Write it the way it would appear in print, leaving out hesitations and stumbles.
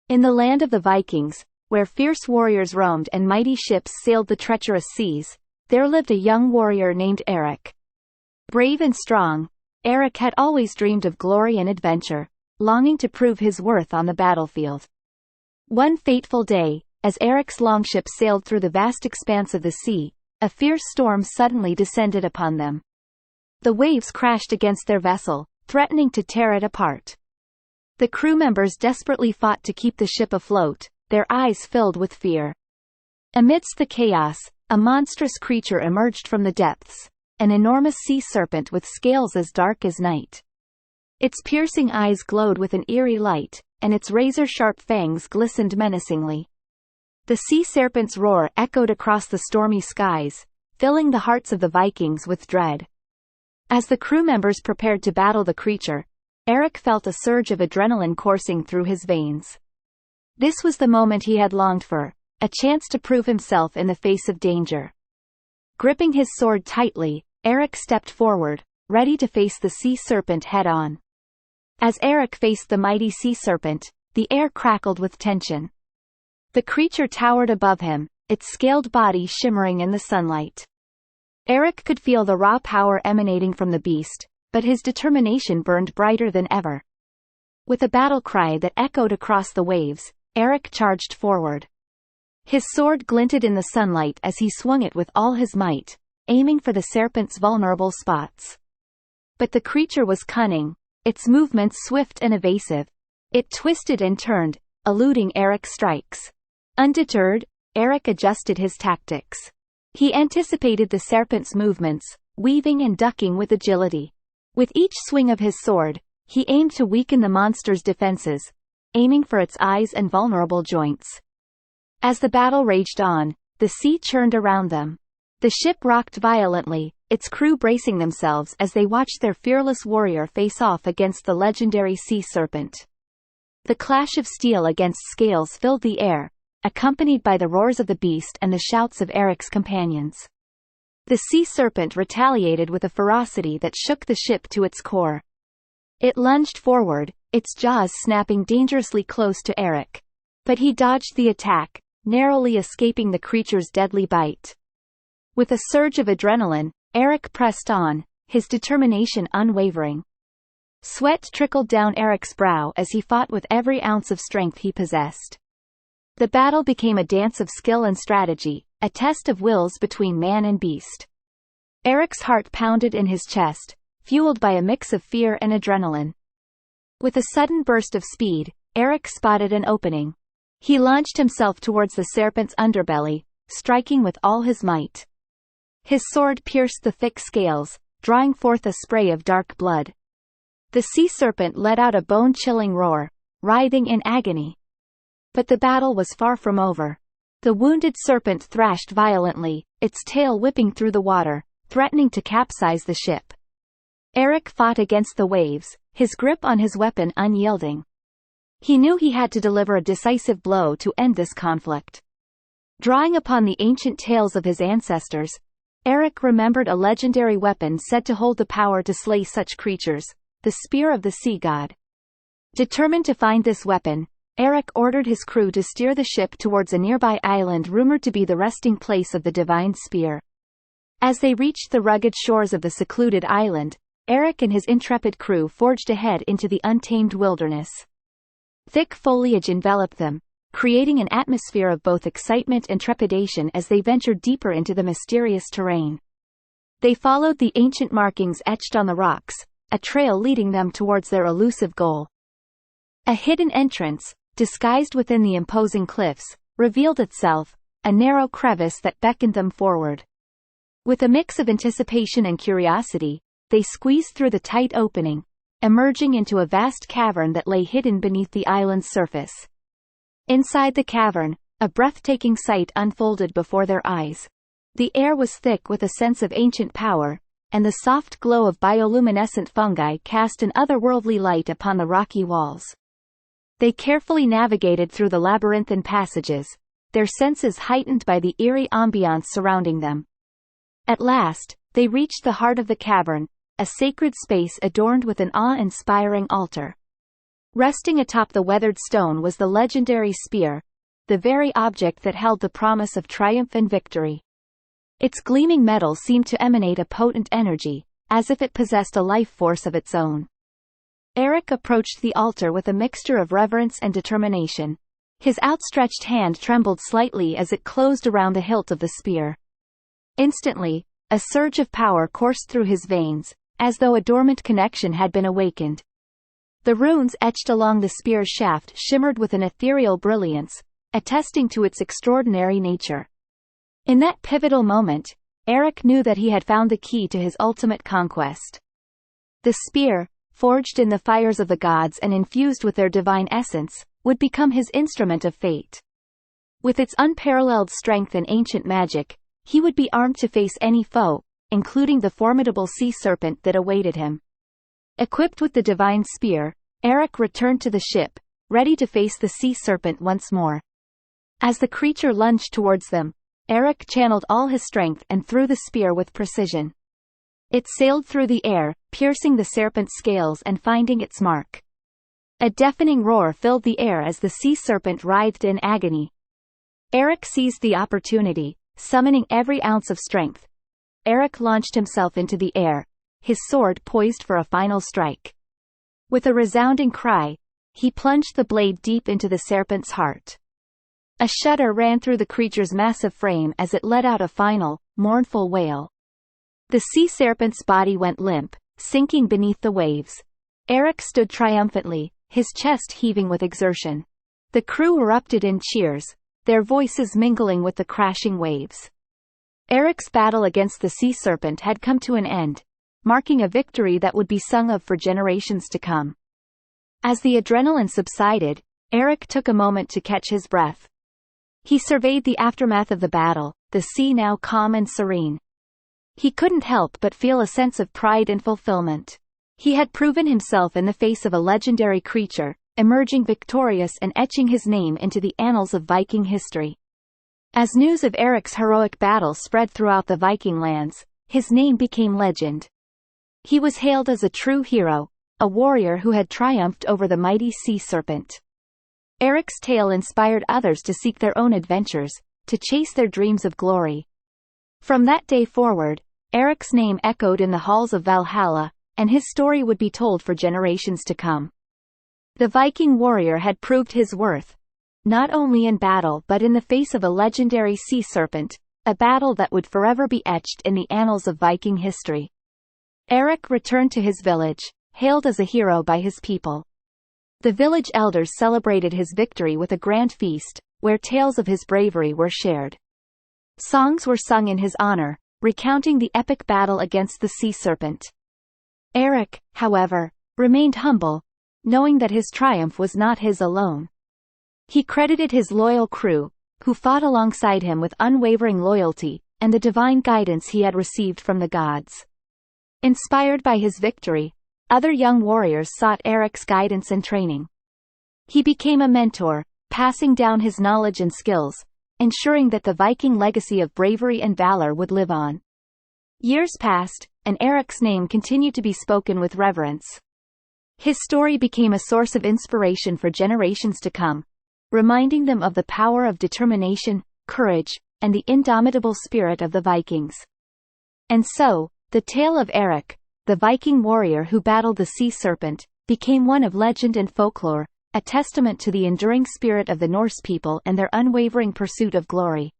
In the land of the Vikings, where fierce warriors roamed and mighty ships sailed the treacherous seas, there lived a young warrior named Eric. Brave and strong, Eric had always dreamed of glory and adventure, longing to prove his worth on the battlefield. One fateful day, as Eric's longship sailed through the vast expanse of the sea, a fierce storm suddenly descended upon them. The waves crashed against their vessel, threatening to tear it apart. The crew members desperately fought to keep the ship afloat, their eyes filled with fear. Amidst the chaos, a monstrous creature emerged from the depths, an enormous sea serpent with scales as dark as night. Its piercing eyes glowed with an eerie light, and its razor-sharp fangs glistened menacingly. The sea serpent's roar echoed across the stormy skies, filling the hearts of the Vikings with dread. As the crew members prepared to battle the creature, Eric felt a surge of adrenaline coursing through his veins. This was the moment he had longed for, a chance to prove himself in the face of danger. Gripping his sword tightly, Eric stepped forward, ready to face the sea serpent head-on. As Eric faced the mighty sea serpent, the air crackled with tension. The creature towered above him, its scaled body shimmering in the sunlight. Eric could feel the raw power emanating from the beast, but his determination burned brighter than ever. With a battle cry that echoed across the waves, Eric charged forward. His sword glinted in the sunlight as he swung it with all his might, aiming for the serpent's vulnerable spots. But the creature was cunning, its movements swift and evasive. It twisted and turned, eluding Eric's strikes. Undeterred, Eric adjusted his tactics. He anticipated the serpent's movements, weaving and ducking with agility. With each swing of his sword, he aimed to weaken the monster's defenses, aiming for its eyes and vulnerable joints. As the battle raged on, the sea churned around them. The ship rocked violently, its crew bracing themselves as they watched their fearless warrior face off against the legendary sea serpent. The clash of steel against scales filled the air, accompanied by the roars of the beast and the shouts of Eric's companions. The sea serpent retaliated with a ferocity that shook the ship to its core. It lunged forward, its jaws snapping dangerously close to Eric. But he dodged the attack, narrowly escaping the creature's deadly bite. With a surge of adrenaline, Eric pressed on, his determination unwavering. Sweat trickled down Eric's brow as he fought with every ounce of strength he possessed. The battle became a dance of skill and strategy, a test of wills between man and beast. Eric's heart pounded in his chest, fueled by a mix of fear and adrenaline. With a sudden burst of speed, Eric spotted an opening. He launched himself towards the serpent's underbelly, striking with all his might. His sword pierced the thick scales, drawing forth a spray of dark blood. The sea serpent let out a bone-chilling roar, writhing in agony. But the battle was far from over. The wounded serpent thrashed violently, its tail whipping through the water, threatening to capsize the ship. Eric fought against the waves, his grip on his weapon unyielding. He knew he had to deliver a decisive blow to end this conflict. Drawing upon the ancient tales of his ancestors, Eric remembered a legendary weapon said to hold the power to slay such creatures, the spear of the sea god. Determined to find this weapon, Eric ordered his crew to steer the ship towards a nearby island rumored to be the resting place of the divine spear. As they reached the rugged shores of the secluded island, Eric and his intrepid crew forged ahead into the untamed wilderness. Thick foliage enveloped them, creating an atmosphere of both excitement and trepidation as they ventured deeper into the mysterious terrain. They followed the ancient markings etched on the rocks, a trail leading them towards their elusive goal. A hidden entrance, disguised within the imposing cliffs, revealed itself, a narrow crevice that beckoned them forward. With a mix of anticipation and curiosity, they squeezed through the tight opening, emerging into a vast cavern that lay hidden beneath the island's surface. Inside the cavern, a breathtaking sight unfolded before their eyes. The air was thick with a sense of ancient power, and the soft glow of bioluminescent fungi cast an otherworldly light upon the rocky walls. They carefully navigated through the labyrinthine passages, their senses heightened by the eerie ambiance surrounding them. At last, they reached the heart of the cavern, a sacred space adorned with an awe-inspiring altar. Resting atop the weathered stone was the legendary spear, the very object that held the promise of triumph and victory. Its gleaming metal seemed to emanate a potent energy, as if it possessed a life force of its own. Eric approached the altar with a mixture of reverence and determination. His outstretched hand trembled slightly as it closed around the hilt of the spear. Instantly, a surge of power coursed through his veins, as though a dormant connection had been awakened. The runes etched along the spear's shaft shimmered with an ethereal brilliance, attesting to its extraordinary nature. In that pivotal moment, Eric knew that he had found the key to his ultimate conquest. The spear, forged in the fires of the gods and infused with their divine essence, would become his instrument of fate. With its unparalleled strength and ancient magic, he would be armed to face any foe, including the formidable sea serpent that awaited him. Equipped with the divine spear, Eric returned to the ship, ready to face the sea serpent once more. As the creature lunged towards them, Eric channeled all his strength and threw the spear with precision. It sailed through the air, piercing the serpent's scales and finding its mark. A deafening roar filled the air as the sea serpent writhed in agony. Eric seized the opportunity, summoning every ounce of strength. Eric launched himself into the air, his sword poised for a final strike. With a resounding cry, he plunged the blade deep into the serpent's heart. A shudder ran through the creature's massive frame as it let out a final, mournful wail. The sea serpent's body went limp, sinking beneath the waves. Eric stood triumphantly, his chest heaving with exertion. The crew erupted in cheers, their voices mingling with the crashing waves. Eric's battle against the sea serpent had come to an end, marking a victory that would be sung of for generations to come. As the adrenaline subsided, Eric took a moment to catch his breath. He surveyed the aftermath of the battle, the sea now calm and serene. He couldn't help but feel a sense of pride and fulfillment. He had proven himself in the face of a legendary creature, emerging victorious and etching his name into the annals of Viking history. As news of Eric's heroic battle spread throughout the Viking lands, his name became legend. He was hailed as a true hero, a warrior who had triumphed over the mighty sea serpent. Eric's tale inspired others to seek their own adventures, to chase their dreams of glory. From that day forward, Eric's name echoed in the halls of Valhalla, and his story would be told for generations to come. The Viking warrior had proved his worth, not only in battle but in the face of a legendary sea serpent, a battle that would forever be etched in the annals of Viking history. Eric returned to his village, hailed as a hero by his people. The village elders celebrated his victory with a grand feast, where tales of his bravery were shared. Songs were sung in his honor, recounting the epic battle against the sea serpent. Eric, however, remained humble, knowing that his triumph was not his alone. He credited his loyal crew, who fought alongside him with unwavering loyalty, and the divine guidance he had received from the gods. Inspired by his victory, other young warriors sought Eric's guidance and training. He became a mentor, passing down his knowledge and skills, ensuring that the Viking legacy of bravery and valor would live on. Years passed, and Eric's name continued to be spoken with reverence. His story became a source of inspiration for generations to come, reminding them of the power of determination, courage, and the indomitable spirit of the Vikings. And so, the tale of Eric, the Viking warrior who battled the sea serpent, became one of legend and folklore, a testament to the enduring spirit of the Norse people and their unwavering pursuit of glory.